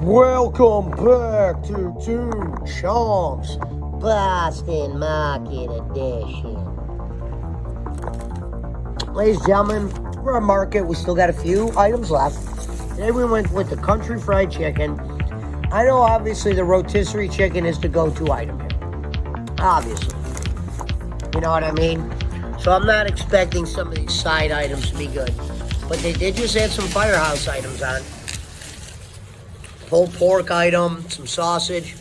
Welcome back to 2Chomps Boston Market Edition. Ladies and gentlemen, we're at market. We still got a few items left. Today we went with the country fried chicken. I know obviously the rotisserie chicken is the go-to item here. Obviously. You know what I mean? So I'm not expecting some of these side items to be good. But they did just add some firehouse items on. Whole pork item, some sausage.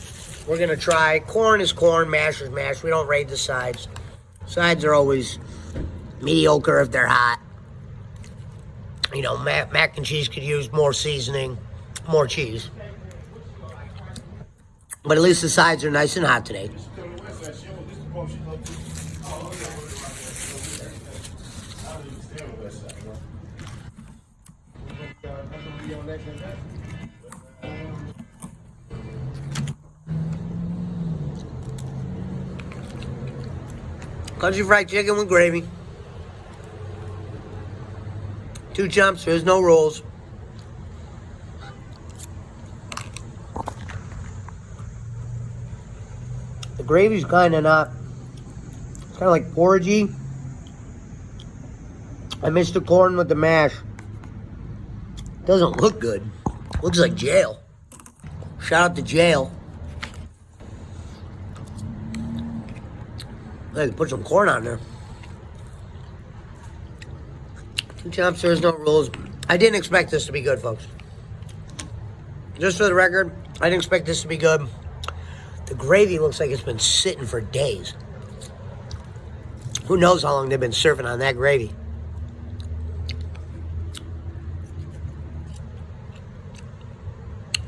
We're going to try. Corn is corn, mash is mash. We don't raid the sides. Sides are always mediocre if they're hot. You know, mac and cheese could use more seasoning, more cheese. But at least the sides are nice and hot today. Country fried chicken with gravy. 2Chomps, there's no rolls. The gravy's kind of not, it's kind of like porridgey. I mixed the corn with the mash. Doesn't look good. Looks like jail. Shout out to jail. I could put some corn on there. 2Chomps, there's no rules. I didn't expect this to be good, folks. Just for the record, I didn't expect this to be good. The gravy looks like it's been sitting for days. Who knows how long they've been serving on that gravy.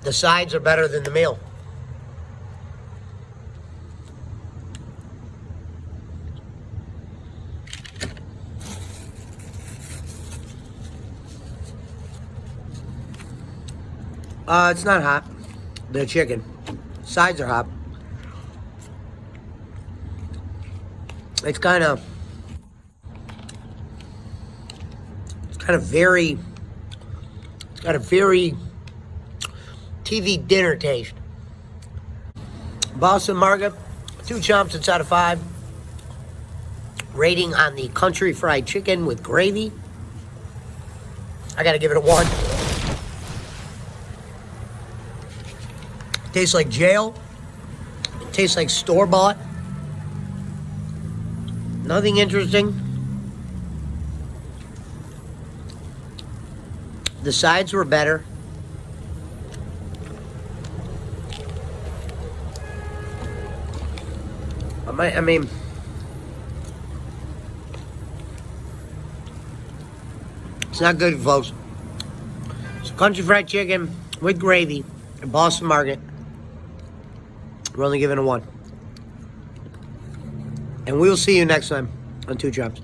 The sides are better than the meal. It's not hot. The chicken. Sides are hot. It's kind of very, it's got a very TV dinner taste. Boston Market, 2Chomps, it's out of 5. Rating on the country fried chicken with gravy. I gotta give it a 1. Tastes like jail. It tastes like store-bought. Nothing interesting. The sides were better. I mean, it's not good, folks. It's country fried chicken with gravy at Boston Market. We're only giving it a 1. And we'll see you next time on 2Chomps.